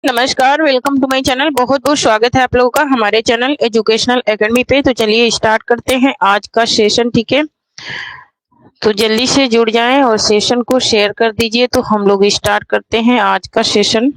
नमस्कार, welcome to my channel. बहुत बहुत स्वागत है आप लोगों का हमारे चैनल एजुकेशनल एकेडमी पे। तो चलिए स्टार्ट करते हैं आज का सेशन। ठीक है, तो जल्दी से जुड़ जाएं और सेशन को शेयर कर दीजिए। तो हम लोग स्टार्ट करते हैं आज का सेशन।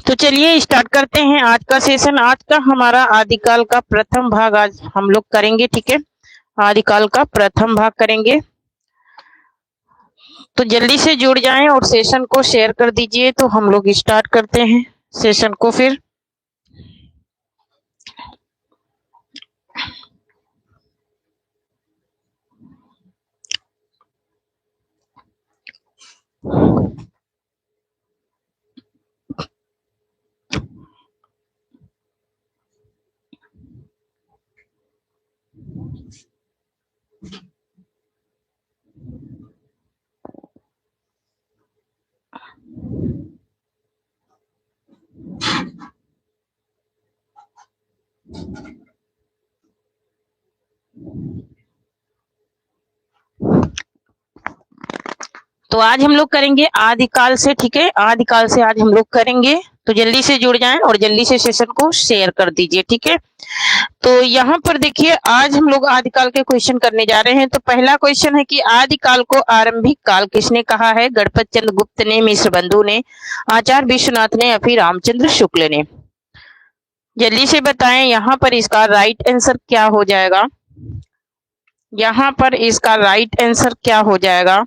तो चलिए स्टार्ट करते हैं आज का सेशन। आज का हमारा आदिकाल का प्रथम भाग आज हम लोग करेंगे। ठीक है, आदिकाल का प्रथम भाग करेंगे। तो जल्दी से जुड़ जाएं और सेशन को शेयर कर दीजिए। तो हम लोग स्टार्ट करते हैं सेशन को फिर। तो आज हम लोग करेंगे आदिकाल से। ठीक है, आदिकाल से आज हम लोग करेंगे। तो जल्दी से जुड़ जाएं और जल्दी से सेशन को शेयर कर दीजिए। ठीक है, तो यहाँ पर देखिए आज हम लोग आदिकाल के क्वेश्चन करने जा रहे हैं। तो पहला क्वेश्चन है कि आदिकाल को आरंभिक काल किसने कहा है? गणपत चंद्र गुप्त ने, मिश्र बंधु ने, आचार्य विश्वनाथ ने या फिर रामचंद्र शुक्ल ने? जल्दी से बताएं यहाँ पर इसका राइट आंसर क्या हो जाएगा। यहाँ पर इसका राइट आंसर क्या हो जाएगा?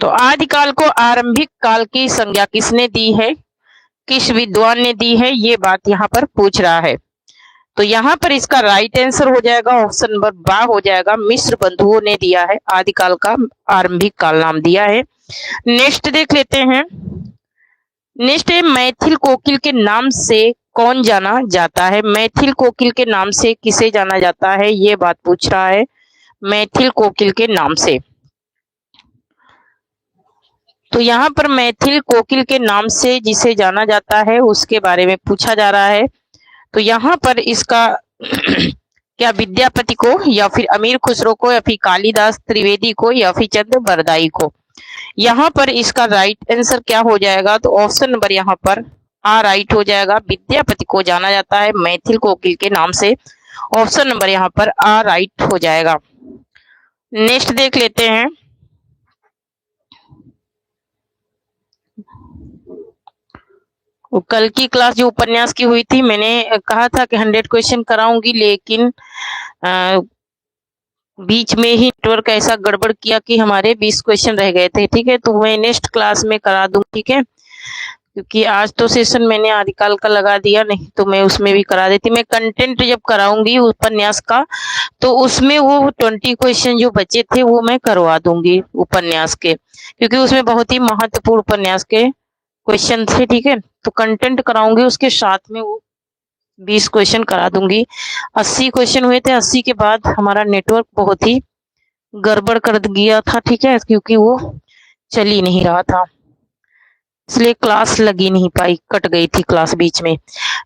तो आदिकाल को आरंभिक काल की संज्ञा किसने दी है, किस विद्वान ने दी है, ये बात यहाँ पर पूछ रहा है। तो यहाँ पर इसका राइट आंसर हो जाएगा ऑप्शन नंबर बा हो जाएगा, मिश्र बंधुओं ने दिया है, आदिकाल का आरंभिक काल नाम दिया है। नेक्स्ट देख लेते हैं। नेक्स्ट है मैथिल कोकिल के नाम से कौन जाना जाता है? मैथिल कोकिल के नाम से किसे जाना जाता है, ये बात पूछ रहा है। मैथिल कोकिल के नाम से। तो यहाँ पर मैथिल कोकिल के नाम से जिसे जाना जाता है उसके बारे में पूछा जा रहा है। तो यहाँ पर इसका क्या विद्यापति को या फिर अमीर खुसरो को या फिर कालिदास त्रिवेदी को या फिर चंद्र बरदाई को? यहाँ पर इसका राइट आंसर क्या हो जाएगा? तो ऑप्शन नंबर यहाँ पर आ राइट हो जाएगा, विद्यापति को जाना जाता है मैथिल कोकिल के नाम से। ऑप्शन नंबर यहाँ पर आ राइट हो जाएगा। नेक्स्ट देख लेते हैं। कल की क्लास जो उपन्यास की हुई थी, मैंने कहा था कि 100 क्वेश्चन कराऊंगी, लेकिन बीच में ही नेटवर्क ऐसा गड़बड़ किया कि हमारे 20 क्वेश्चन रह गए थे। ठीक है, तो मैं नेक्स्ट क्लास में करा दूं। ठीक है, क्योंकि आज तो सेशन मैंने आदिकाल का लगा दिया, नहीं तो मैं उसमें भी करा देती। मैं कंटेंट जब कराऊंगी उपन्यास का तो उसमें वो 20 क्वेश्चन जो बचे थे वो मैं करवा दूंगी उपन्यास के, क्योंकि उसमें बहुत ही महत्वपूर्ण उपन्यास के क्वेश्चन थे। ठीक है, तो कंटेंट कराऊंगी उसके साथ में वो 20 क्वेश्चन करा दूंगी। 80 क्वेश्चन हुए थे, 80 के बाद हमारा नेटवर्क बहुत ही गड़बड़ कर गया था। ठीक है, क्योंकि वो चल ही नहीं रहा था, इसलिए क्लास लगी नहीं पाई, कट गई थी क्लास बीच में।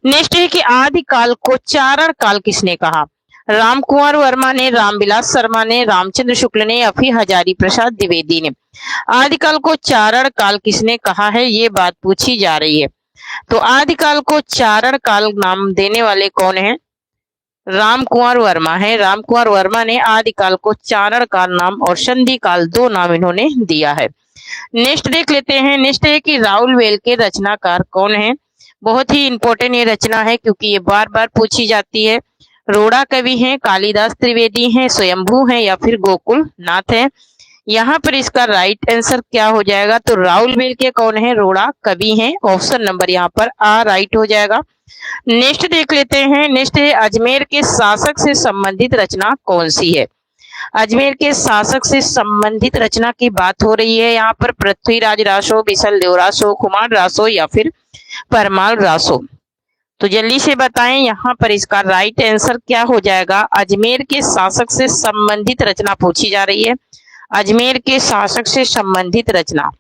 नेक्स्ट है कि आदिकाल को चारण काल किसने कहा? राम कुंवर वर्मा ने, रामविलास शर्मा ने, रामचंद्र शुक्ल ने या फिर हजारी प्रसाद द्विवेदी ने? आदिकाल को चारण काल किसने कहा है, ये बात पूछी जा रही है। तो आदिकाल को चारण काल नाम देने वाले कौन है? राम कुंवर वर्मा है। राम कुंवर वर्मा ने आदिकाल को चारण काल नाम और संधि काल दो नाम इन्होंने दिया है। नेक्स्ट देख लेते हैं। नेक्स्ट है कि राउलवेल के रचनाकार कौन है? बहुत ही इंपॉर्टेंट ये रचना है, क्योंकि ये बार बार पूछी जाती है। रोड़ा कवि हैं, कालिदास त्रिवेदी हैं, स्वयंभू हैं या फिर गोकुल नाथ हैं? यहाँ पर इसका राइट आंसर क्या हो जाएगा? तो राहुल वेल के कौन है? रोड़ा कवि हैं। ऑप्शन नंबर यहाँ पर आ राइट हो जाएगा। नेक्स्ट देख लेते हैं। नेक्स्ट है अजमेर के शासक से संबंधित रचना कौन सी है? अजमेर के शासक से संबंधित रचना की बात हो रही है यहाँ पर। पृथ्वीराज रासो, बिसल देव रासो, कुमार रासो या फिर परमाल रासो। तो जल्दी से बताएं यहाँ पर इसका राइट आंसर क्या हो जाएगा? अजमेर के शासक से संबंधित रचना पूछी जा रही है। अजमेर के शासक से संबंधित रचना,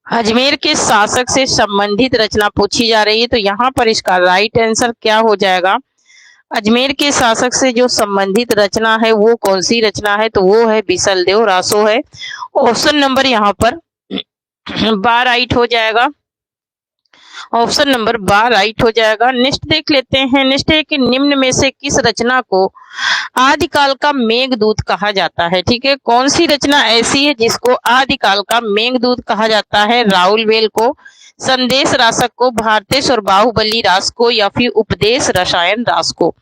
अजमेर के शासक से संबंधित रचना पूछी जा रही है। तो यहाँ पर इसका राइट आंसर क्या हो जाएगा? अजमेर के शासक से जो संबंधित रचना है वो कौन सी रचना है? तो वो है बिसल देव रासो है। ऑप्शन नंबर यहाँ पर बा राइट हो जाएगा। ऑप्शन नंबर बा राइट हो जाएगा। नेक्स्ट देख लेते हैं। नेक्स्ट है कि निम्न में से किस रचना को आदिकाल का मेघदूत कहा जाता है? ठीक है, कौन सी रचना ऐसी है जिसको आदिकाल का मेघदूत कहा जाता है? राहुल वेल को, संदेश रासक को, भारतेश और बाहुबली रास को या फिर उपदेश रसायन रास को?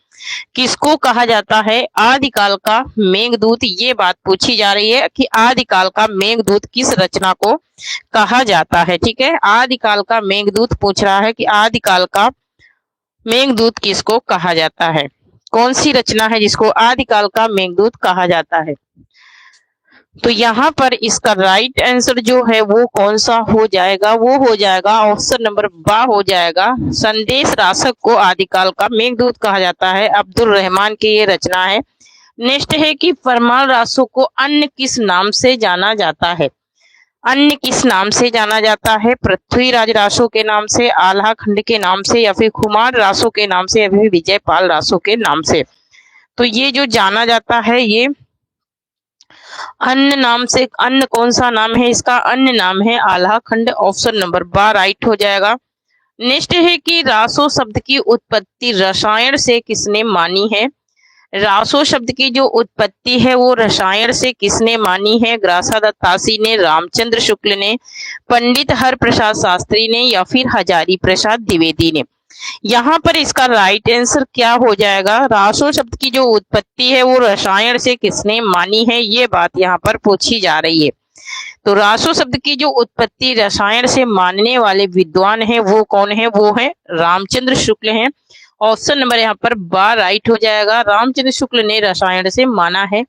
किसको कहा जाता है आदिकाल का मेघदूत? ये बात पूछी जा रही है कि आदिकाल का मेघदूत किस रचना को कहा जाता है। ठीक है, आदिकाल का मेघदूत पूछ रहा है कि आदिकाल का मेघदूत किसको कहा जाता है? कौन सी रचना है जिसको आदिकाल का मेघदूत कहा जाता है? तो यहाँ पर इसका राइट आंसर जो है वो कौन सा हो जाएगा? वो हो जाएगा ऑप्शन नंबर बा हो जाएगा। संदेश रासक को आदिकाल का मेघदूत कहा जाता है। अब्दुल रहमान की ये रचना है। नेक्स्ट है कि फरमान रासो को अन्य किस नाम से जाना जाता है? अन्य किस नाम से जाना जाता है? पृथ्वीराज रासो के नाम से, आल्हा खंड के नाम से या फिर कुमार रासो के नाम से या फिर विजयपाल रासो के नाम से? तो ये जो जाना जाता है ये अन्य नाम से, अन्य कौन सा नाम है इसका? अन्य नाम है आल्हा खंड। ऑप्शन नंबर बा राइट हो जाएगा। नेक्स्ट है कि रासो शब्द की उत्पत्ति रसायन से किसने मानी है? रासो शब्द की जो उत्पत्ति है वो रसायन से किसने मानी है? ग्रासा दत्तासी ने, रामचंद्र शुक्ल ने, पंडित हर प्रसाद शास्त्री ने या फिर हजारी प्रसाद द्विवेदी ने? यहाँ पर इसका राइट आंसर क्या हो जाएगा? रासो शब्द की जो उत्पत्ति है वो रसायन से किसने मानी है? ये बात यहाँ पर पूछी जा रही है। तो रासो शब्द की जो उत्पत्ति रसायन से मानने वाले विद्वान है वो कौन है? वो है रामचंद्र शुक्ल हैं। ऑप्शन नंबर यहाँ पर बा राइट हो जाएगा। रामचंद्र शुक्ल ने रसायन से माना है।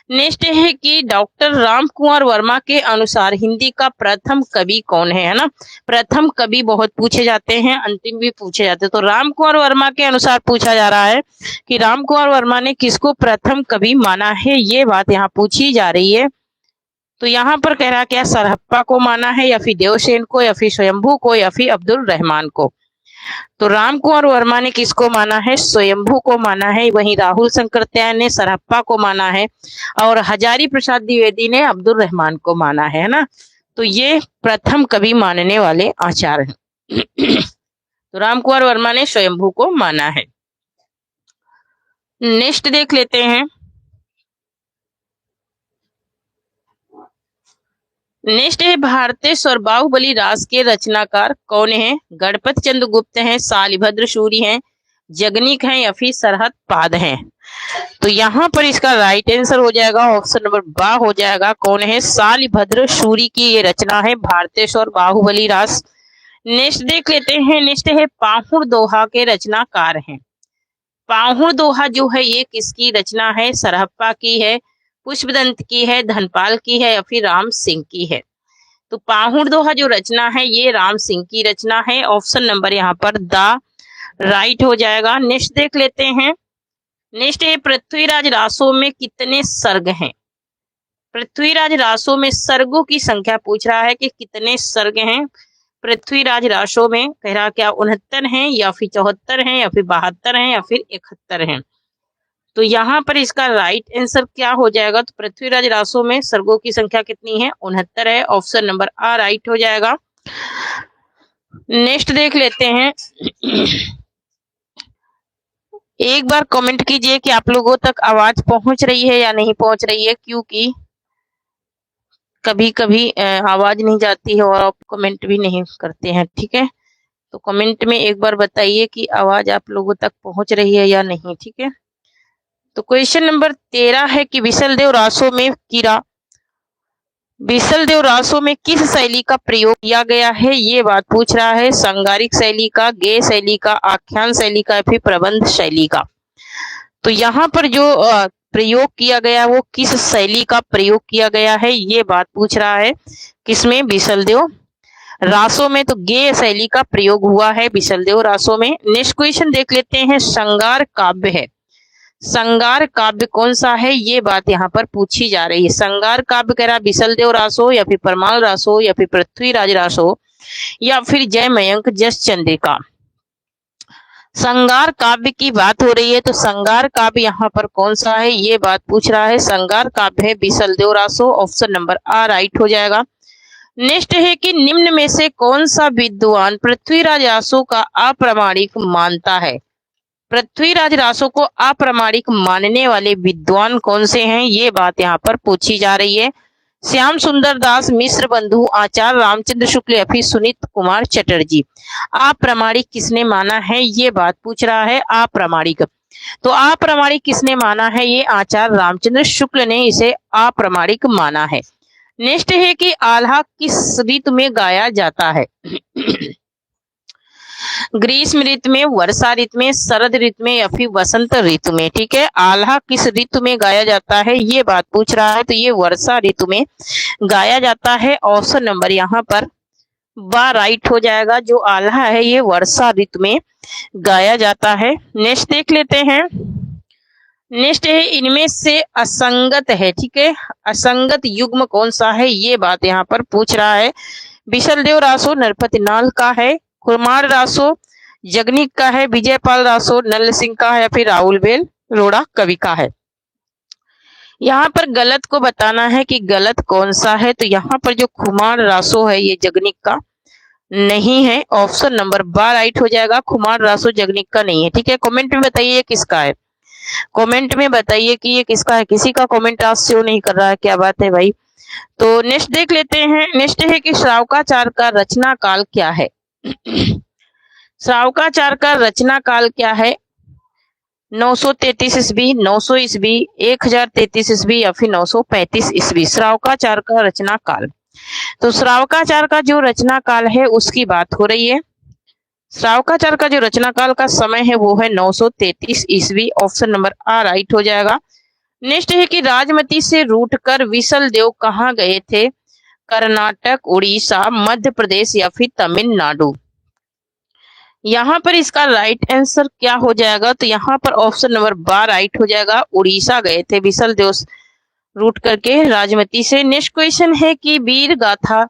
नेक्स्ट है कि डॉक्टर राम कुंवर वर्मा के अनुसार हिंदी का प्रथम कवि कौन है ना? प्रथम कवि बहुत पूछे जाते हैं, अंतिम भी पूछे जाते हैं। तो राम कुंवर वर्मा के अनुसार पूछा जा रहा है कि राम कुंवर वर्मा ने किसको प्रथम कवि माना है? ये बात यहाँ पूछी जा रही है। तो यहाँ पर कह रहा क्या सरहप्पा को माना है या फिर देवसेन को या फिर स्वयंभू को या फिर अब्दुल रहमान को? तो राम कुंवर वर्मा ने किसको माना है? स्वयंभू को माना है। वहीं राहुल शंकरत्यायन ने सरहप्पा को माना है और हजारी प्रसाद द्विवेदी ने अब्दुल रहमान को माना है ना। तो ये प्रथम कवि मानने वाले आचार्य हैं। तो राम कुंवर वर्मा ने स्वयंभू को माना है। नेक्स्ट देख लेते हैं। नेक्स्ट है भारतेश और बाहुबली रास के रचनाकार कौन है? गणपति चंद्र गुप्त हैं, शालिभद्र सूरी हैं, जगनीक हैं या फिर सरहद पाद हैं? तो यहाँ पर इसका राइट आंसर हो जाएगा ऑप्शन नंबर बा हो जाएगा। कौन है? शालिभद्र सूरी की ये रचना है भारतेश और बाहुबली रास। नेक्स्ट देख लेते हैं। नेक्स्ट है पाहुड़ दोहा के रचनाकार हैं। पाहुड़ दोहा जो है ये किसकी रचना है? सरहप्पा की है, पुष्पदंत की है, धनपाल की है या फिर राम सिंह की है? तो पाहुड़ दोहा जो रचना है ये राम सिंह की रचना है। ऑप्शन नंबर यहाँ पर दा राइट हो जाएगा। नेक्स्ट देख लेते हैं। नेक्स्ट है पृथ्वीराज रासों में कितने सर्ग हैं? पृथ्वीराज रासों में सर्गों की संख्या पूछ रहा है कि कितने सर्ग हैं पृथ्वीराज रासों में? कह रहा क्या 69 हैं या फिर 74 हैं या फिर 72 हैं या फिर 71 हैं? तो यहाँ पर इसका राइट आंसर क्या हो जाएगा? तो पृथ्वीराज रासों में सर्गों की संख्या कितनी है? 69 है। ऑप्शन नंबर आ राइट हो जाएगा। नेक्स्ट देख लेते हैं। एक बार कमेंट कीजिए कि आप लोगों तक आवाज पहुंच रही है या नहीं पहुंच रही है, क्योंकि कभी कभी आवाज नहीं जाती है और आप कमेंट भी नहीं करते हैं। ठीक है, तो कमेंट में एक बार बताइए कि आवाज आप लोगों तक पहुंच रही है या नहीं। ठीक है, तो क्वेश्चन नंबर 13 है कि विशल देव रासों में कीरा बिसलदेव रासो में किस शैली का प्रयोग किया गया है, ये बात पूछ रहा है। संगारिक शैली का, गेय शैली का, आख्यान शैली का, फिर प्रबंध शैली का। तो यहाँ पर जो प्रयोग किया गया वो किस शैली का प्रयोग किया गया है, ये बात पूछ रहा है। किसमें? बिसलदेव रासो में। तो गेय शैली का प्रयोग हुआ है बिसलदेव रासो में। नेक्स्ट क्वेश्चन देख लेते हैं। श्रृंगार काव्य है, श्रृंगार काव्य कौन सा है, ये बात यहाँ पर पूछी जा रही है। श्रृंगार काव्य कह रहा बिसलदेव रासो या फिर परमाल रासो या फिर पृथ्वीराज रासो या फिर जय मयंक जस चंद्रिका। श्रृंगार काव्य की बात हो रही है, तो श्रृंगार काव्य यहाँ पर कौन सा है, ये बात पूछ रहा है। श्रृंगार काव्य है बिसलदेव रासो, ऑप्शन नंबर आ राइट हो जाएगा। नेक्स्ट है कि निम्न में से कौन सा विद्वान पृथ्वीराज रासो का अप्रामाणिक मानता है। पृथ्वीराज रासो को अप्रामाणिक मानने वाले विद्वान कौन से हैं, ये बात यहाँ पर पूछी जा रही है। श्याम सुंदर दास, मिश्र बंधु, आचार्य रामचंद्र शुक्ल या फिर सुनीत कुमार चटर्जी। अप्रामाणिक किसने माना है, ये बात पूछ रहा है। अप्रामाणिक, तो अप्रामाणिक किसने माना है, ये आचार्य रामचंद्र शुक्ल ने इसे अप्रामाणिक माना है। नेक्स्ट है कि आल्हा किस ऋतु में गाया जाता है। ग्रीष्म ऋतु में, वर्षा ऋतु में, शरद ऋतु में या फिर वसंत ऋतु में। ठीक है, आल्हा किस ऋतु में गाया जाता है, ये बात पूछ रहा है। तो ये वर्षा ऋतु में गाया जाता है, ऑप्शन नंबर यहाँ पर बा राइट हो जाएगा। जो आल्हा है ये वर्षा ऋतु में गाया जाता है। नेक्स्ट देख लेते हैं। नेक्स्ट है इनमें से असंगत है। ठीक है, असंगत युग्म कौन सा है, ये बात यहाँ पर पूछ रहा है। बिसलदेव रासो नरपति नाल का है, कुमार रासो जगनिक का है, विजयपाल रासो नल सिंह का है या फिर राहुल बेल रोड़ा कवि का है। यहाँ पर गलत को बताना है कि गलत कौन सा है। तो यहाँ पर जो कुमार रासो है ये जगनिक का नहीं है, ऑप्शन नंबर बा राइट हो जाएगा। कुमार रासो जगनिक का नहीं है। ठीक है, कमेंट में बताइए किसका है, कमेंट में बताइए कि ये किसका है। किसी का कमेंट आज शो नहीं कर रहा है, क्या बात है भाई। तो नेक्स्ट देख लेते हैं। नेक्स्ट है कि श्रावकाचार का रचना काल क्या है। श्रावकाचार का रचना काल क्या है, 933 ईस्वी, 900 ईस्वी, 1033 ईस्वी या फिर 935 ईस्वी। श्रावकाचार का रचना काल, तो श्रावकाचार का जो रचना काल है उसकी बात हो रही है। श्रावकाचार का जो रचना काल का समय है वो है 933 ईस्वी, ऑप्शन नंबर आ राइट हो जाएगा। नेक्स्ट है कि राजमती से रूठकर विसलदेव कहाँ गए थे, कर्नाटक, उड़ीसा, मध्य प्रदेश या फिर तमिलनाडु। यहाँ पर इसका राइट आंसर क्या हो जाएगा, तो यहाँ पर ऑप्शन नंबर बा राइट हो जाएगा। उड़ीसा गए थे विसलदेव रूट करके राजमती से। नेक्स्ट क्वेश्चन है कि वीर गाथा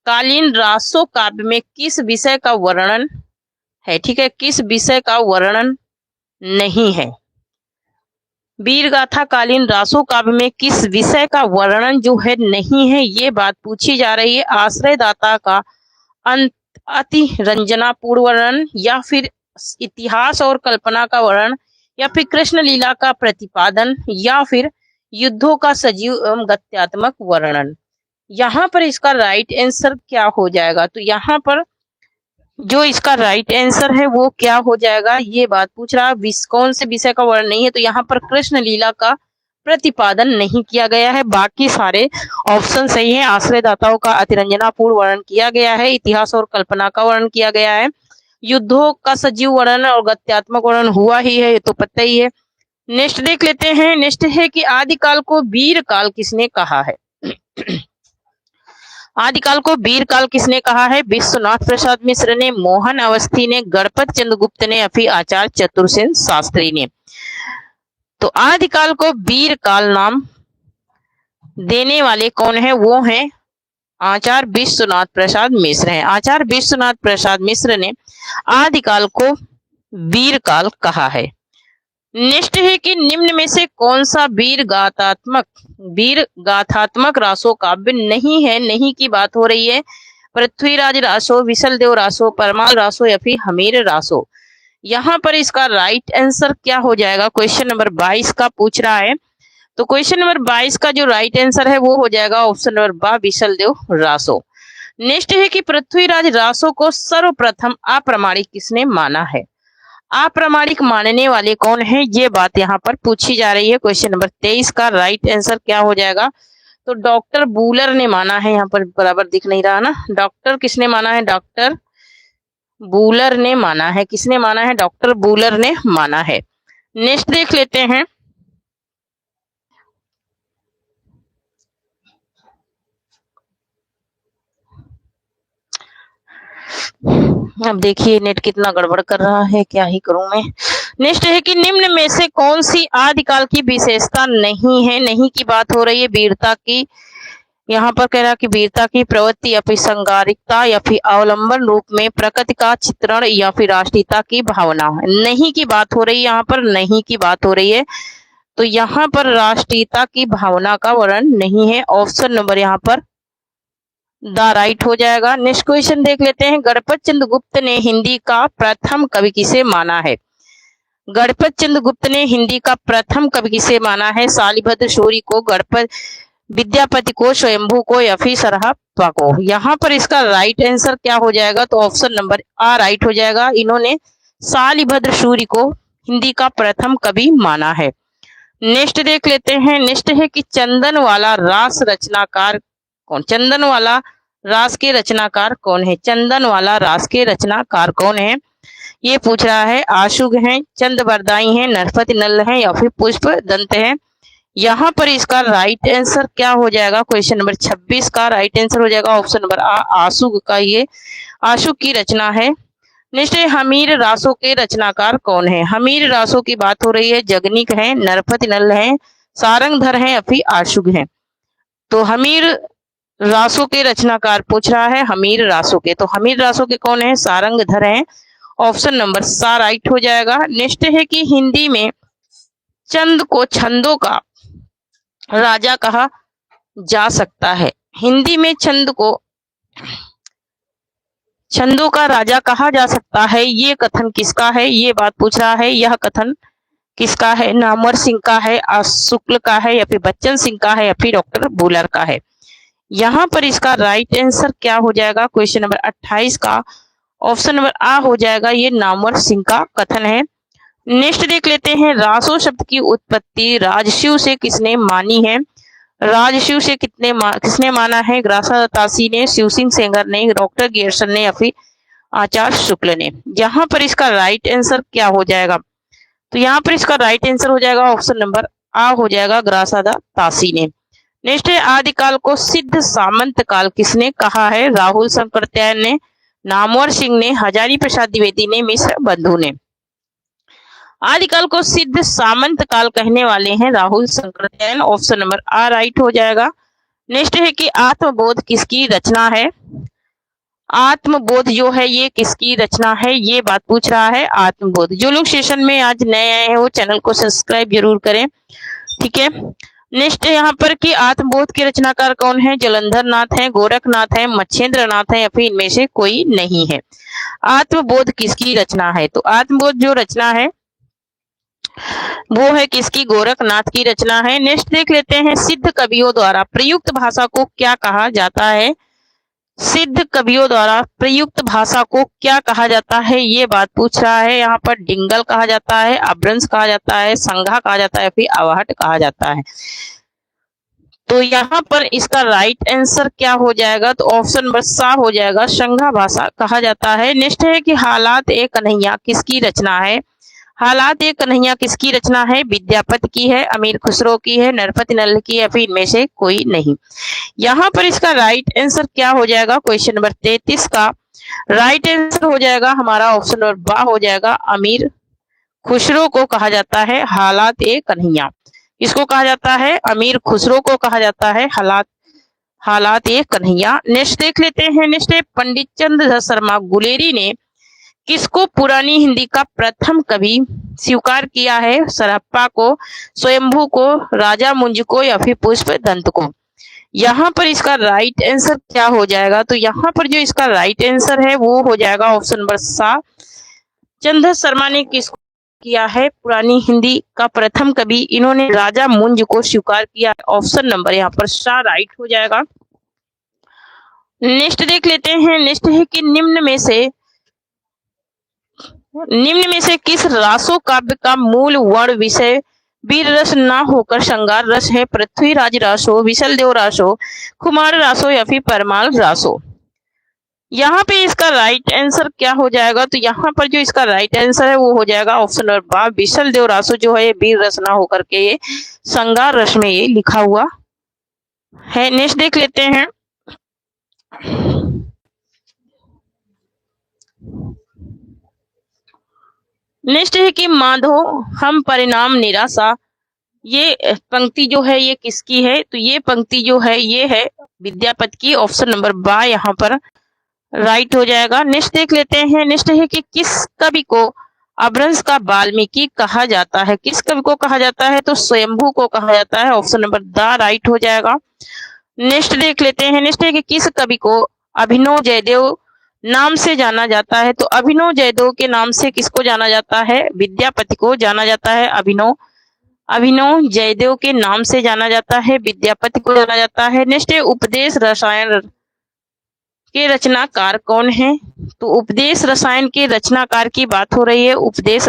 कालीन रासो काव्य में किस विषय का वर्णन है। ठीक है, किस विषय का वर्णन नहीं है। वीर गाथा कालीन रासो काव्य में किस विषय का वर्णन जो है नहीं है, ये बात पूछी जा रही है। आश्रयदाता का अति रंजनापूर्ण वर्णन या फिर इतिहास और कल्पना का वर्णन या फिर कृष्ण लीला का प्रतिपादन या फिर युद्धों का सजीव एवं गत्यात्मक वर्णन। यहाँ पर इसका राइट आंसर क्या हो जाएगा, तो यहाँ पर जो इसका राइट आंसर है वो क्या हो जाएगा, ये बात पूछ रहा है। कौन से विषय का वर्णन नहीं है, तो यहाँ पर कृष्ण लीला का प्रतिपादन नहीं किया गया है, बाकी सारे ऑप्शन सही है। आश्रयदाताओं का अतिरंजनापूर्ण वर्णन किया गया है, इतिहास और कल्पना का वर्णन किया गया है, युद्धों का सजीव वर्णन और गत्यात्मक वर्णन हुआ ही है, ये तो पता ही है। नेक्स्ट देख लेते हैं। नेक्स्ट है कि आदिकाल को वीर काल किसने कहा है। आदिकाल को वीर काल किसने कहा है, विश्वनाथ प्रसाद मिश्र ने, मोहन अवस्थी ने, गणपत चंद्रगुप्त ने या फिर आचार्य चतुर्सेन शास्त्री ने। तो आदिकाल को वीर काल नाम देने वाले कौन है, वो है आचार्य विश्वनाथ प्रसाद मिश्र हैं। आचार्य विश्वनाथ प्रसाद मिश्र ने आदिकाल को वीर काल कहा है। नेक्स्ट है कि निम्न में से कौन सा वीर गाथात्मक रासो काव्य नहीं है। नहीं की बात हो रही है। पृथ्वीराज रासो, विसलदेव रासो, परमाल रासो या फिर हमीर रासो। यहाँ पर इसका राइट आंसर क्या हो जाएगा, क्वेश्चन नंबर 22 का पूछ रहा है। तो क्वेश्चन नंबर 22 का जो राइट आंसर है वो हो जाएगा ऑप्शन नंबर बा, विसलदेव रासो। नेक्स्ट है कि पृथ्वीराज रासो को सर्वप्रथम अप्रामाणिक किसने माना है। अप्रामाणिक मानने वाले कौन है, ये बात यहाँ पर पूछी जा रही है। क्वेश्चन नंबर 23 का राइट आंसर क्या हो जाएगा, तो डॉक्टर बूलर ने माना है, यहाँ पर बराबर दिख नहीं रहा ना, डॉक्टर किसने माना है, डॉक्टर बूलर ने माना है, किसने माना है, डॉक्टर बूलर ने माना है। नेक्स्ट देख लेते हैं, अब देखिए नेट कितना गड़बड़ कर रहा है, क्या ही करूं मैं। नेक्स्ट है कि निम्न में से कौन सी आदिकाल की विशेषता नहीं है, नहीं की बात हो रही है, वीरता की, यहाँ पर कह रहा कि वीरता की प्रवृत्ति या फिर संगारिकता या फिर अवलंबन रूप में प्रकृति का चित्रण या फिर राष्ट्रीयता की भावना, नहीं की बात हो रही है, यहाँ पर नहीं की बात हो रही है, तो यहाँ पर राष्ट्रीयता की भावना का वर्णन नहीं है, ऑप्शन नंबर यहाँ पर द राइट हो जाएगा। नेक्स्ट क्वेश्चन देख लेते हैं, गणपत चंद्रगुप्त ने हिंदी का प्रथम कवि किसे माना है, गणपत चंद्रगुप्त ने हिंदी का प्रथम कवि किसे माना है, शालिभद्र सूरी को, गणपत विद्यापति को, स्वयंभू को या फिर सरहप्पा को। यहाँ पर इसका राइट आंसर क्या हो जाएगा, तो ऑप्शन नंबर आ राइट हो जाएगा, इन्होंने शालिभद्र सूरी को हिंदी का प्रथम कवि माना है। नेक्स्ट देख लेते हैं, नेक्स्ट है कि चंदन वाला रास रचनाकार कौन, चंदन वाला रास के रचनाकार कौन है, चंदन वाला रास के रचनाकार कौन है, ये पूछ रहा है। आशुग हैं, चंद्रबरदाई हैं, नरपति नल हैं या फिर पुष्प दंत हैं। यहाँ पर इसका राइट आंसर क्या हो जाएगा, क्वेश्चन नंबर 26 का राइट आंसर हो जाएगा ऑप्शन नंबर आ, आशुग का, ये आशुग की रचना है। नेक्स्ट है हमीर रासों के रचनाकार कौन है, हमीर रासों की बात हो रही है, जगनिक है, नरपति नल है, सारंगधर है या फिर आशुग है। तो हमीर रासों के रचनाकार पूछ रहा है, हमीर रासों के, तो हमीर रासों के कौन है, सारंगधर है, ऑप्शन नंबर सा राइट हो जाएगा। नेक्स्ट है कि हिंदी में चंद को छंदों का राजा कहा जा सकता है, हिंदी में चंद को छंदों का राजा कहा जा सकता है, ये कथन किसका है, ये बात पूछ रहा है, यह कथन किसका है, नामवर सिंह का है, शुक्ल का है या फिर बच्चन सिंह का है या फिर डॉक्टर बूलर का है। यहाँ पर इसका राइट आंसर क्या हो जाएगा, क्वेश्चन नंबर 28 का ऑप्शन नंबर आ हो जाएगा, ये नामवर सिंह का कथन है। नेक्स्ट देख लेते हैं, रासो शब्द की उत्पत्ति राजशिव से किसने मानी है, राजशिव से किसने माना है, ग्रासा तासी ने, शिव सिंह सेंगर ने, डॉक्टर गियर्सन ने या फिर आचार्य शुक्ल ने। यहाँ पर इसका राइट आंसर क्या हो जाएगा, तो यहाँ पर इसका राइट आंसर हो जाएगा ऑप्शन नंबर आ हो जाएगा, ग्रासादा तासी ने। नेक्स्ट है आदिकाल को सिद्ध सामंत काल किसने कहा है, राहुल शंकरत्यायन ने, नामवर सिंह ने, हजारी प्रसाद द्विवेदी ने, मिश्र बंधु ने। आदिकाल को सिद्ध सामंत काल कहने वाले हैं राहुल शंकरत्यायन, ऑप्शन नंबर आ राइट हो जाएगा। नेक्स्ट है कि आत्मबोध किसकी रचना है, आत्मबोध जो है ये किसकी रचना है, ये बात पूछ रहा है, आत्मबोध। जो लोग सेशन में आज नए आए हैं वो चैनल को सब्सक्राइब जरूर करें, ठीक है। नेक्स्ट है यहाँ पर कि आत्मबोध के रचनाकार कौन है, जलंधर नाथ है, गोरखनाथ है, मच्छेंद्र नाथ है या फिर इनमें से कोई नहीं है। आत्मबोध किसकी रचना है, तो आत्मबोध जो रचना है वो है किसकी, गोरखनाथ की रचना है। नेक्स्ट देख लेते हैं, सिद्ध कवियों द्वारा प्रयुक्त भाषा को क्या कहा जाता है, सिद्ध कवियों द्वारा प्रयुक्त भाषा को क्या कहा जाता है, ये बात पूछ रहा है। यहाँ पर डिंगल कहा जाता है, अभ्रंश कहा जाता है, संघा कहा जाता है, फिर अवाहट कहा जाता है। तो यहाँ पर इसका राइट आंसर क्या हो जाएगा, तो ऑप्शन नंबर सा हो जाएगा, संघा भाषा कहा जाता है। नेक्स्ट है कि हालात ए कन्हैया किसकी रचना है, हालात ए कन्हैया किसकी रचना है, विद्यापति की है, अमीर खुसरो की है, नरपति नल की है, फिर इनमें से कोई नहीं। यहाँ पर इसका राइट आंसर क्या हो जाएगा, क्वेश्चन नंबर 33 का राइट आंसर हो जाएगा हमारा ऑप्शन नंबर बा हो जाएगा, अमीर खुसरो को कहा जाता है हालात ए कन्हैया, इसको कहा जाता है अमीर खुसरो को कहा जाता है हालात ए कन्हैया। नेक्स्ट देख लेते हैं, नेक्स्ट है पंडित चंद्रधर शर्मा गुलेरी ने किसको पुरानी हिंदी का प्रथम कवि स्वीकार किया है, सरहप्पा को, स्वयंभू को, राजा मुंज को या फिर पुष्प दंत को। यहाँ पर इसका राइट आंसर क्या हो जाएगा, तो यहाँ पर जो इसका राइट आंसर है वो हो जाएगा ऑप्शन नंबर सा, चंद्रधर शर्मा ने किसको किया है पुरानी हिंदी का प्रथम कवि, इन्होंने राजा मुंज को स्वीकार किया, ऑप्शन नंबर यहाँ पर सा राइट हो जाएगा। नेक्स्ट देख लेते हैं, नेक्स्ट है कि निम्न में से किस रासो काव्य का मूल वर्ण विषय वीर रस ना होकर श्रृंगार रस है, पृथ्वीराज रासो, विशलदेव रासो, कुमार रासो या फिर परमाल रासो। यहाँ पे इसका राइट आंसर क्या हो जाएगा? तो यहाँ पर जो इसका राइट आंसर है वो हो जाएगा ऑप्शन नंबर बा, विशलदेव रासो जो है ये वीर रस ना होकर के ये श्रृंगार रस में ये लिखा हुआ है। नेक्स्ट देख लेते हैं। नेक्स्ट है कि माधो हम परिणाम निराशा, ये पंक्ति जो है ये किसकी है? तो ये पंक्ति जो है ये है विद्यापति की, ऑप्शन नंबर बा यहाँ पर राइट हो जाएगा। नेक्स्ट देख लेते हैं। नेक्स्ट है कि किस कवि को अभ्रंश का वाल्मीकि कहा जाता है? किस कवि को कहा जाता है? तो स्वयंभू को कहा जाता है, ऑप्शन नंबर द राइट हो जाएगा। नेक्स्ट देख लेते हैं। नेक्स्ट है कि किस कवि को अभिनव जयदेव नाम से जाना जाता है? तो अभिनव जयदेव के नाम से किसको जाना जाता है? विद्यापति को जाना जाता है। अभिनव जयदेव के नाम से जाना जाता है, विद्यापति को जाना जाता है। नेक्स्ट है उपदेश रसायन के रचनाकार कौन है? तो उपदेश रसायन के रचनाकार की बात हो रही है। उपदेश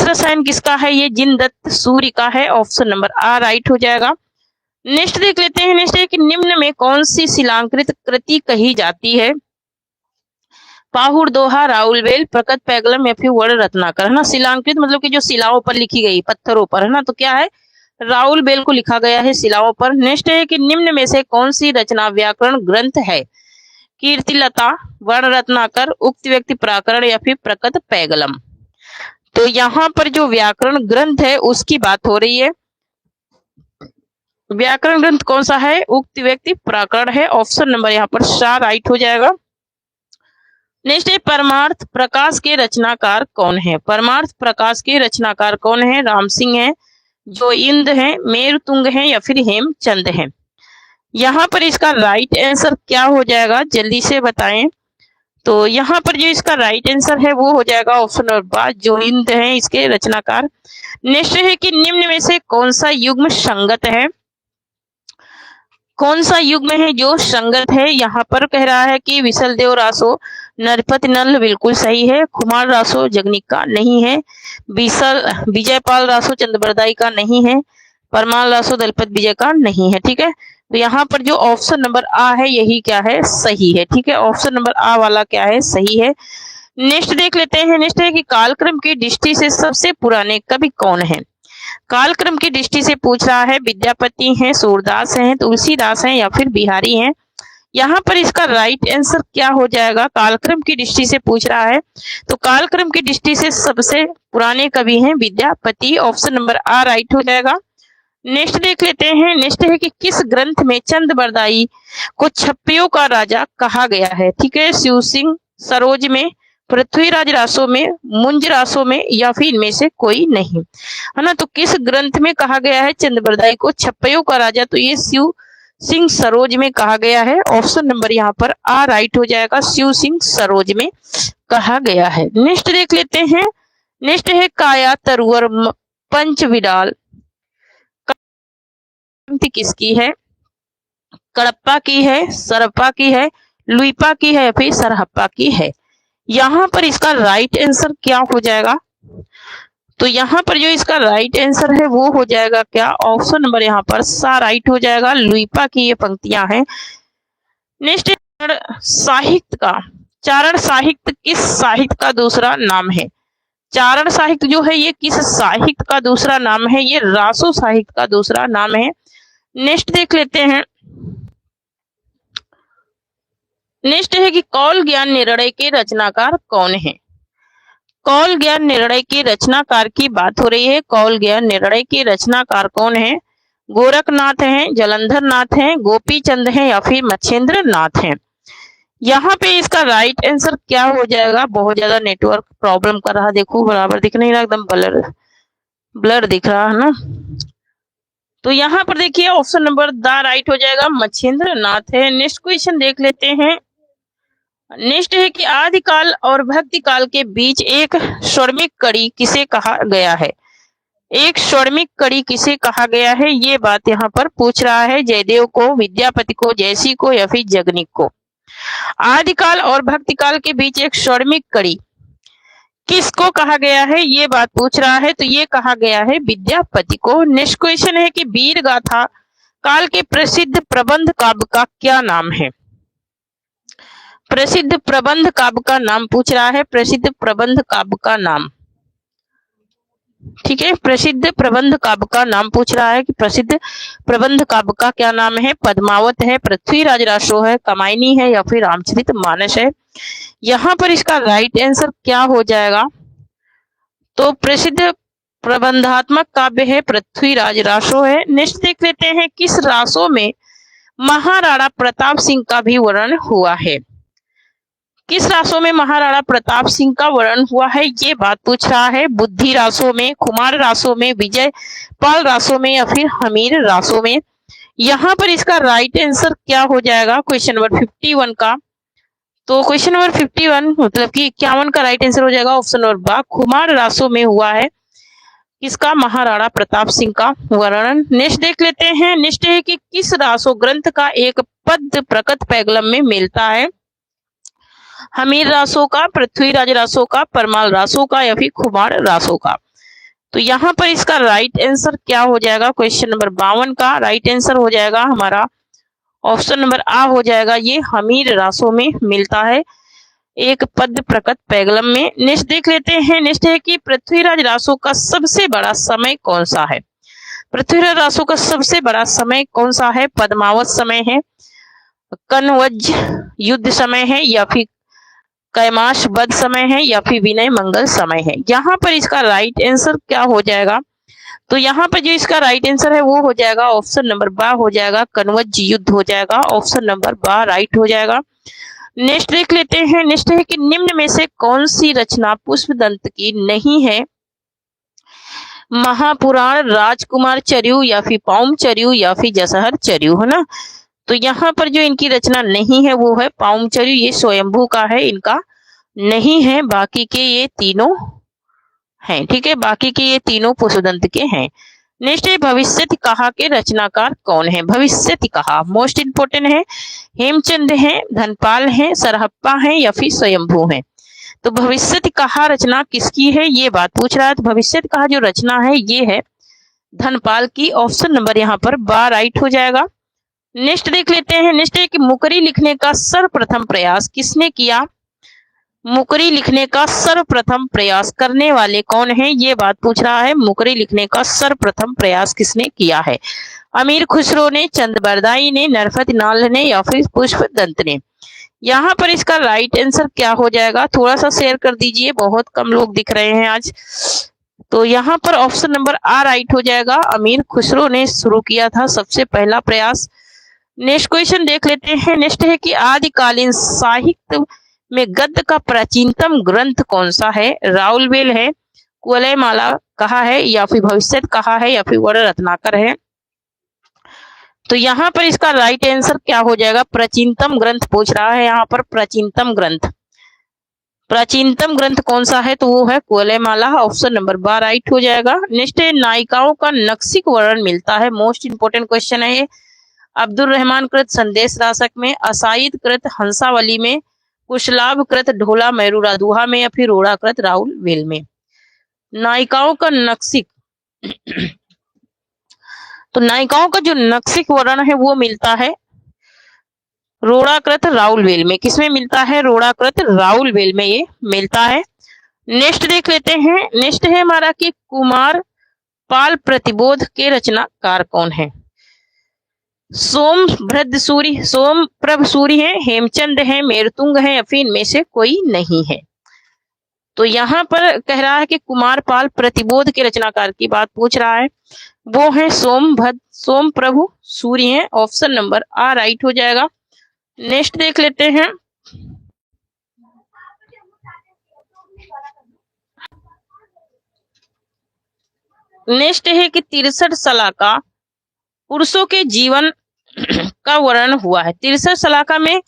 रसायन किसका है? ये जिनदत्त सूर्य का है, ऑप्शन नंबर आ राइट हो जाएगा। नेक्स्ट देख लेते हैं। नेक्स्ट है कि निम्न में कौन सी शिलांकृत कृति कही जाती है? पाहुड़ दोहा, राउलवेल, प्रकट पैगलम या फिर वर्ण रत्नाकर, है ना। शिलांकृत मतलब कि जो शिलाओं पर लिखी गई, पत्थरों पर, है ना। तो क्या है? राउलवेल को लिखा गया है शिलाओं पर। नेक्स्ट है कि निम्न में से कौन सी रचना व्याकरण ग्रंथ है? कीर्तिलता, वर्ण रत्नाकर, उक्त व्यक्ति प्राकरण या फिर प्रकट पैगलम। तो यहाँ पर जो व्याकरण ग्रंथ है उसकी बात हो रही है। व्याकरण ग्रंथ कौन सा है? उक्त व्यक्ति प्राकरण है, ऑप्शन नंबर यहाँ पर सा राइट हो जाएगा। नेक्स्ट है परमार्थ प्रकाश के रचनाकार कौन है? परमार्थ प्रकाश के रचनाकार कौन है? राम सिंह है, जो इंद है, मेरुतुंग है या फिर हेमचंद है। यहाँ पर इसका राइट आंसर क्या हो जाएगा? जल्दी से बताएं। तो यहाँ पर जो इसका राइट आंसर है वो हो जाएगा ऑप्शन नंबर बा, जो इंद है इसके रचनाकार। नेक्स्ट है कि निम्न में से कौन सा युग्म संगत है? कौन सा युग्म है जो संगत है? यहाँ पर कह रहा है कि विशलदेव रासो नरपति नल बिल्कुल सही है, कुमार रासो जगनिक का नहीं है, विजयपाल रासो चंद्रबरदाई का नहीं है, परमाल रासो दलपत विजय का नहीं है। ठीक है, तो यहाँ पर जो ऑप्शन नंबर आ है यही क्या है? सही है। ठीक है, ऑप्शन नंबर आ वाला क्या है? सही है। नेक्स्ट देख लेते हैं। नेक्स्ट है कि कालक्रम की दृष्टि से सबसे पुराने कवि कौन है? कालक्रम की दृष्टि से पूछ रहा है। विद्यापति हैं, सूरदास हैं, तुलसीदास हैं या फिर बिहारी हैं। यहाँ पर इसका राइट आंसर क्या हो जाएगा? कालक्रम की दृष्टि से पूछ रहा है, तो कालक्रम की दृष्टि से सबसे पुराने कवि हैं विद्यापति, ऑप्शन नंबर आ राइट हो जाएगा। नेक्स्ट देख लेते हैं। नेक्स्ट है कि किस ग्रंथ में चंद्रबरदाई को छप्पियों का राजा कहा गया है? ठीक है, शिव सिंह सरोज में, पृथ्वीराज रासो में, मुंज रासो में या फिर इनमें से कोई नहीं, है ना। तो किस ग्रंथ में कहा गया है चंद्रबरदाई को छप्पियों का राजा? तो ये शिव सिंह सरोज में कहा गया है, ऑप्शन नंबर यहाँ पर आ राइट हो जाएगा। शिव सिंह सरोज में कहा गया है। नेक्स्ट देख लेते हैं। नेक्स्ट है काया तरुवर पंच विडाल किसकी है? कड़प्पा की है, सरप्पा की है, लुइपा की है, फिर सरहप्पा की है। यहाँ पर इसका राइट आंसर क्या हो जाएगा? तो यहाँ पर जो इसका राइट आंसर है वो हो जाएगा क्या? ऑप्शन नंबर यहाँ पर सा राइट हो जाएगा। लुइपा की ये पंक्तियां हैं। नेक्स्ट साहित्य का, चारण साहित्य किस साहित्य का दूसरा नाम है? चारण साहित्य जो है ये किस साहित्य का दूसरा नाम है? ये रासो साहित्य का दूसरा नाम है। नेक्स्ट देख लेते हैं। नेक्स्ट है कि कौल ज्ञान निर्णय के रचनाकार कौन है? कौल ज्ञान निर्णय के रचनाकार की बात हो रही है। कौल ज्ञान निर्णय के रचनाकार कौन है? गोरखनाथ हैं, जलंधर नाथ हैं, गोपी चंद हैं या फिर मच्छेंद्र नाथ हैं। यहाँ पे इसका राइट आंसर क्या हो जाएगा? बहुत ज्यादा नेटवर्क प्रॉब्लम कर रहा, देखो बराबर दिख नहीं रहा, एकदम ब्लर दिख रहा है ना। तो यहाँ पर देखिए ऑप्शन नंबर द राइट हो जाएगा, मच्छेंद्र नाथ है। नेक्स्ट क्वेश्चन देख लेते हैं। नेक्स्ट है कि आदिकाल और भक्ति काल के बीच एक स्वर्मिक कड़ी किसे कहा गया है? एक स्वर्मिक कड़ी किसे कहा गया है? ये बात यहाँ पर पूछ रहा है। जयदेव को, विद्यापति को, जयसी को या फिर जगनिक को। आदिकाल और भक्ति काल के बीच एक स्वर्मिक कड़ी किसको कहा गया है, ये बात पूछ रहा है। तो ये कहा गया है विद्यापति को। नेक्स्ट क्वेश्चन है कि वीर गाथा काल के प्रसिद्ध प्रबंध काव्य का क्या नाम है। प्रसिद्ध प्रबंध काव्य का नाम पूछ रहा है, प्रसिद्ध प्रबंध काव्य का नाम। ठीक है, प्रसिद्ध प्रबंध काव्य का नाम पूछ रहा है कि प्रसिद्ध प्रबंध काव्य का क्या नाम है। पद्मावत है, पृथ्वीराज रासो है, कामायनी है या फिर रामचरितमानस है। यहाँ पर इसका राइट आंसर क्या हो जाएगा, तो प्रसिद्ध प्रबंधात्मक काव्य है पृथ्वीराज रासो है। नेक्स्ट देख लेते हैं किस रासो में महाराणा प्रताप सिंह का भी वर्णन हुआ है। किस रासों में महाराणा प्रताप सिंह का वर्णन हुआ है, ये बात पूछ रहा है। बुद्धि रासों में, कुमार रासों में, विजय पाल रासों में या फिर हमीर रासों में। यहाँ पर इसका राइट आंसर क्या हो जाएगा क्वेश्चन नंबर 51 का, तो क्वेश्चन नंबर 51 मतलब कि 51 का राइट आंसर हो जाएगा ऑप्शन नंबर बा, कुमार रासों में हुआ है किसका, महाराणा प्रताप सिंह का वर्णन। नेक्स्ट देख लेते हैं। नेक्स्ट है कि किस रासो ग्रंथ का एक पद प्रकट पैगलम में मिलता है। हमीर रासों का, पृथ्वीराज रासों का, परमाल रासों का या फिर कुमार रासों का। तो यहाँ पर इसका राइट आंसर क्या हो जाएगा, क्वेश्चन नंबर 52 का राइट आंसर हो जाएगा हमारा ऑप्शन नंबर आ हो जाएगा। ये हमीर रासों में मिलता है एक पद प्रकट पैगलम में। नेक्स्ट देख लेते हैं। नेक्स्ट है कि पृथ्वीराज रासों का सबसे बड़ा समय कौन सा है। पृथ्वीराज रासों का सबसे बड़ा समय कौन सा है। पद्मावत समय है, कनवज युद्ध समय है या फिर कैमाश बद समय है या फिर विनय मंगल समय है। यहाँ पर इसका राइट आंसर क्या हो जाएगा, तो यहाँ पर जो इसका राइट आंसर है वो हो जाएगा ऑप्शन नंबर बा हो जाएगा, कनवज युद्ध हो जाएगा, ऑप्शन नंबर बा राइट हो जाएगा। नेक्स्ट देख लेते हैं। नेक्स्ट है कि निम्न में से कौन सी रचना पुष्पदंत की नहीं है। महापुराण, राजकुमार चर्यु या फिर पाउम चर्यु या फिर जसहर चर्यु, है ना। तो यहाँ पर जो इनकी रचना नहीं है वो है पाउम चर्यु, ये स्वयंभू का है, इनका नहीं है। बाकी के ये तीनों हैं, ठीक है, बाकी के ये तीनों पुष्पदंत के हैं। नेक्स्ट है भविष्यति कहा के रचनाकार कौन है। भविष्यति कहा मोस्ट इंपोर्टेंट है, हेमचंद है, धनपाल है, सरहप्पा है या फिर स्वयंभू है। तो भविष्यति कहा रचना किसकी है ये बात पूछ रहा है। तो भविष्यति कहा जो रचना है ये है धनपाल की, ऑप्शन नंबर यहाँ पर बा राइट हो जाएगा। नेक्स्ट देख लेते हैं। नेक्स्ट है कि मुकरी लिखने का सर्वप्रथम प्रयास किसने किया। मुकरी लिखने का सर्वप्रथम प्रयास करने वाले कौन है, ये बात पूछ रहा है। मुकरी लिखने का सर्वप्रथम प्रयास किसने किया है। अमीर खुसरो ने, चंदबरदाई ने, नरपत नाल ने या फिर पुष्पदंत ने। यहाँ पर इसका राइट आंसर क्या हो जाएगा, थोड़ा सा शेयर कर दीजिए, बहुत कम लोग दिख रहे हैं आज। तो यहाँ पर ऑप्शन नंबर आ राइट हो जाएगा, अमीर खुसरो ने शुरू किया था सबसे पहला प्रयास। नेक्स्ट क्वेश्चन देख लेते हैं। नेक्स्ट है कि आदिकालीन साहित्य में गद्य का प्राचीनतम ग्रंथ कौन सा है। राउलवेल है, कुवलयमाला कहा है या फिर भविष्यत कहा है या फिर वर्ण रत्नाकर है। तो यहाँ पर इसका राइट आंसर क्या हो जाएगा, प्राचीनतम ग्रंथ पूछ रहा है यहाँ पर। प्राचीनतम ग्रंथ, प्राचीनतम ग्रंथ कौन सा है, तो वो है कुवलयमाला, ऑप्शन नंबर बा राइट हो जाएगा। नेक्स्ट है नायिकाओं का नक्सिक वर्णन मिलता है, मोस्ट इंपोर्टेंट क्वेश्चन है ये। अब्दुल रहमान कृत संदेश रासक में, असाइद कृत हंसावली में, कुशलाभ कृत ढोला मैरूरा दुहा में या फिर रोड़ा कृत राहुल वेल में। नायिकाओं का नक्सिक तो नायिकाओं का जो नक्सिक वर्णन है वो मिलता है रोड़ाकृत राउलवेल में। किसमें मिलता है, रोड़ाकृत राउलवेल में ये मिलता है। नेक्स्ट देख लेते हैं। नेक्स्ट है हमारा कि कुमार पाल प्रतिबोध के रचनाकार कौन है। सोमभद्र सूरी, सोमप्रभ सूरी है, हेमचंद है, मेरतुंग है या फिर इनमें से कोई नहीं है। तो यहाँ पर कह रहा है कि कुमार पाल प्रतिबोध के रचनाकार की बात पूछ रहा है, वो है सोमप्रभु सूरी है, ऑप्शन नंबर आ राइट हो जाएगा। नेक्स्ट देख लेते हैं। नेक्स्ट है कि 63 सलाका पुरुषों के जीवन का वर्णन हुआ है। 63 सलाका में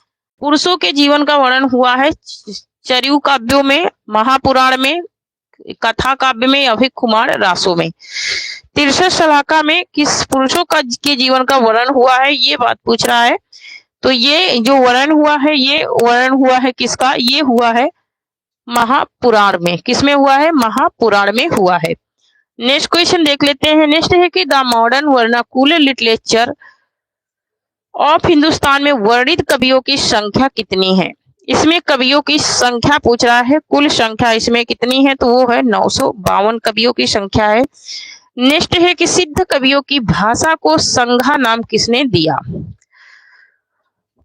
पुरुषों के जीवन का वर्णन हुआ है चर्यु काव्यों में, महापुराण में, कथा काव्य में या फिर कुमार रासों में। 63 सलाका में किस पुरुषों का के जीवन का वर्णन हुआ है ये बात पूछ रहा है। तो ये जो वर्णन हुआ है ये वर्णन हुआ है किसका, ये हुआ है महापुराण में। किसमें हुआ है? महापुराण में हुआ है। नेक्स्ट क्वेश्चन देख लेते हैं। नेक्स्ट है कि the modern vernacular literature of Hindustan में वर्णित कवियों की संख्या कितनी है? इसमें कवियों की संख्या पूछ रहा है, कुल संख्या इसमें कितनी है? तो वो है 952 कवियों की संख्या है। नेक्स्ट है कि सिद्ध कवियों की भाषा को संज्ञा नाम किसने दिया?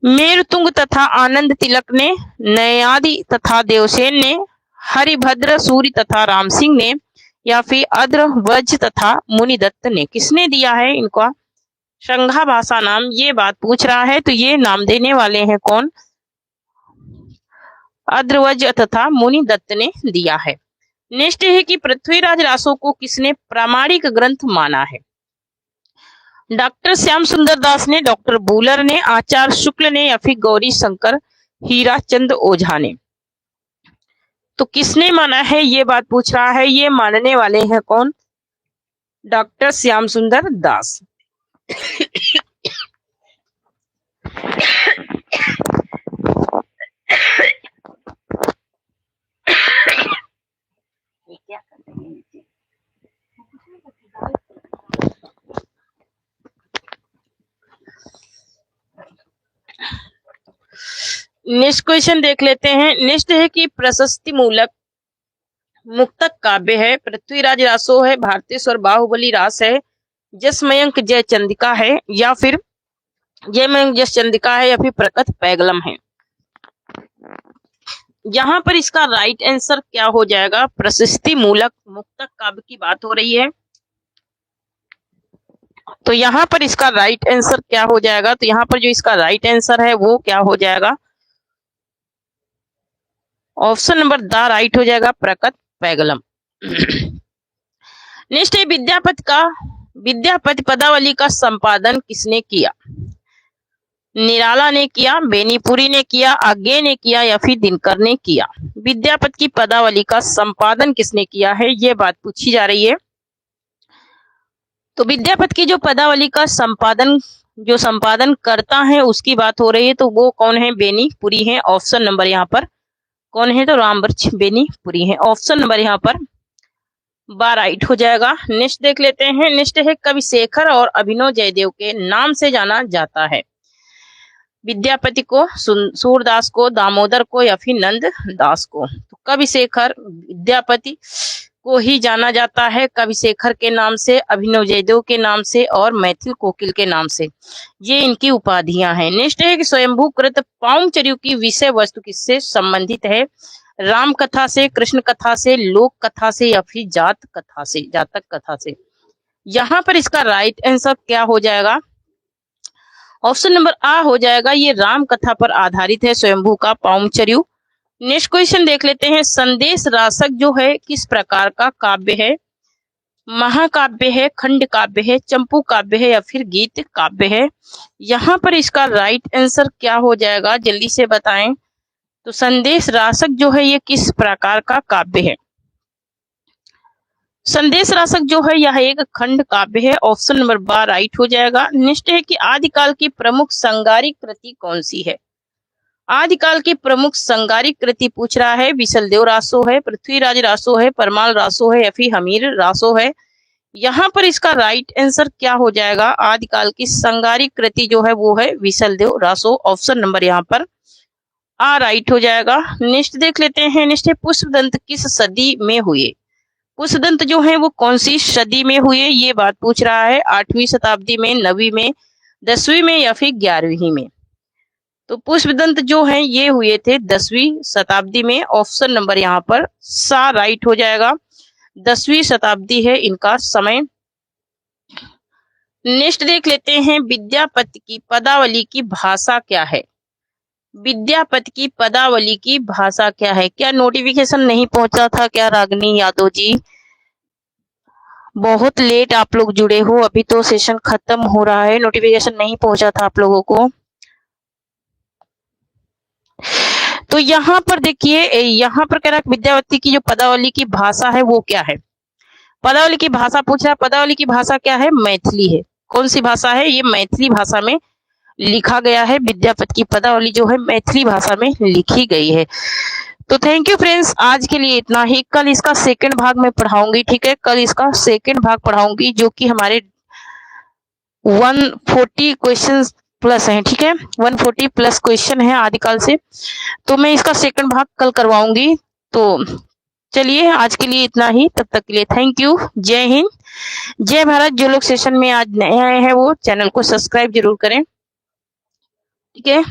मेरुतुंग तथा आनंद तिलक ने, नयादि तथा देवसेन ने, हरिभद्र सूरि तथा राम सिंह ने, या फिर अद्रवज तथा मुनिदत्त ने। किसने दिया है इनका संज्ञा भाषा नाम? ये बात पूछ रहा है। तो ये नाम देने वाले हैं कौन? अद्रवज तथा मुनिदत्त ने दिया है। नेक्स्ट है कि पृथ्वीराज रासो को किसने प्रामाणिक ग्रंथ माना है? डॉक्टर श्याम सुंदर दास ने, डॉक्टर बूलर ने, आचार्य शुक्ल ने, या फिर गौरी शंकर हीराचंद ओझा ने। तो किसने माना है ये बात पूछ रहा है। ये मानने वाले हैं कौन? डॉक्टर श्याम सुंदर दास। नेक्स्ट क्वेश्चन देख लेते हैं। नेक्स्ट है कि प्रशस्ति मूलक मुक्तक काव्य है। पृथ्वीराज रासो है, भारतेश्वर बाहुबली रास है, जसमयंक जय चंदिका है, या फिर जयमयंक जय चंदिका है, या फिर प्रकट पैगलम है। यहाँ पर इसका राइट आंसर क्या हो जाएगा? प्रशस्ति मूलक मुक्तक काव्य की बात हो रही है। तो यहाँ पर इसका राइट आंसर क्या हो जाएगा? तो यहाँ पर जो इसका राइट आंसर है वो क्या हो जाएगा? ऑप्शन नंबर द राइट हो जाएगा, प्रकट पैगलम। नेक्स्ट है विद्यापति पदावली का संपादन किसने किया? निराला ने किया, बेनीपुरी ने किया, आगे ने किया, या फिर दिनकर ने किया। विद्यापति की पदावली का संपादन किसने किया है ये बात पूछी जा रही है। तो विद्यापति की जो पदावली का संपादन करता है उसकी बात हो रही है। तो वो कौन है? बेनीपुरी है। ऑप्शन नंबर यहाँ पर कौन है? तो रामवृक्ष बेनीपुरी है। ऑप्शन नंबर यहाँ पर बा राइट हो जाएगा। नेक्स्ट देख लेते हैं। नेक्स्ट है कवि शेखर और अभिनव जयदेव के नाम से जाना जाता है। विद्यापति को, सूरदास को, दामोदर को, या फिर नंद दास को। तो कवि शेखर विद्यापति को ही जाना जाता है कवि शेखर के नाम से, अभिनव जयदेव के नाम से और मैथिल कोकिल के नाम से। ये इनकी उपाधियां हैं। नेक्स्ट है कि स्वयंभू कृत पाउंचर्य की विषय वस्तु किससे संबंधित है? राम कथा से, कृष्ण कथा से, लोक कथा से, या फिर जातक कथा से। यहाँ पर इसका राइट आंसर क्या हो जाएगा? ऑप्शन नंबर आ हो जाएगा। ये राम कथा पर आधारित है स्वयंभू का पाउंचर्य। नेक्स्ट क्वेश्चन देख लेते हैं। संदेश रासक जो है किस प्रकार का काव्य है? महाकाव्य है, खंड काव्य है, चंपू काव्य है, या फिर गीत काव्य है। यहाँ पर इसका राइट आंसर क्या हो जाएगा? जल्दी से बताएं। तो संदेश रासक जो है ये किस प्रकार का काव्य है? संदेश रासक जो है यह एक खंड काव्य है। ऑप्शन नंबर बा राइट हो जाएगा। नेक्स्ट है कि आदिकाल की प्रमुख संगारिक कृति कौन सी है? आदिकाल की प्रमुख संगारिक कृति पूछ रहा है। विशलदेव रासो है, पृथ्वीराज रासो है, परमाल रासो है, या फिर हमीर रासो है। यहाँ पर इसका राइट आंसर क्या हो जाएगा? आदिकाल की संगारिक कृति जो है वो है विशलदेव रासो। ऑप्शन नंबर यहाँ पर आ राइट हो जाएगा। नेक्स्ट देख लेते हैं। नेक्स्ट है पुष्पदंत किस सदी में हुए? पुष्पदंत जो है वो कौन सी सदी में हुए ये बात पूछ रहा है। 8वीं शताब्दी में, 9वीं में, 10वीं में, या फिर 11वीं में। तो पुष्पदंत जो है ये हुए थे 10वीं शताब्दी में। ऑप्शन नंबर यहाँ पर सा राइट हो जाएगा। 10वीं शताब्दी है इनका समय। नेक्स्ट देख लेते हैं। विद्यापति की पदावली की भाषा क्या है? विद्यापति की पदावली की भाषा क्या है? क्या नोटिफिकेशन नहीं पहुंचा था क्या रागिनी यादव जी? बहुत लेट आप लोग जुड़े हो, अभी तो सेशन खत्म हो रहा है, नोटिफिकेशन नहीं पहुंचा था आप लोगों को। तो यहाँ पर देखिए, यहाँ पर कह रहा है विद्यापति की जो पदावली की भाषा है वो क्या है? पदावली की भाषा पूछ रहा है। पदावली की भाषा क्या है? मैथिली है। कौन सी भाषा है? ये मैथिली भाषा में लिखा गया है। विद्यापति की पदावली जो है मैथिली भाषा में लिखी गई है। तो थैंक यू फ्रेंड्स, आज के लिए इतना ही। कल इसका सेकंड भाग मैं पढ़ाऊंगी, ठीक है। कल इसका सेकंड भाग पढ़ाऊंगी जो कि हमारे 140 क्वेश्चन प्लस हैं, ठीक है। 140 प्लस क्वेश्चन है आदिकाल से, तो मैं इसका सेकंड भाग कल करवाऊंगी। तो चलिए आज के लिए इतना ही, तब तक के लिए थैंक यू। जय हिंद, जय भारत। जो लोग सेशन में आज नए आए हैं वो चैनल को सब्सक्राइब जरूर करें, ठीक है।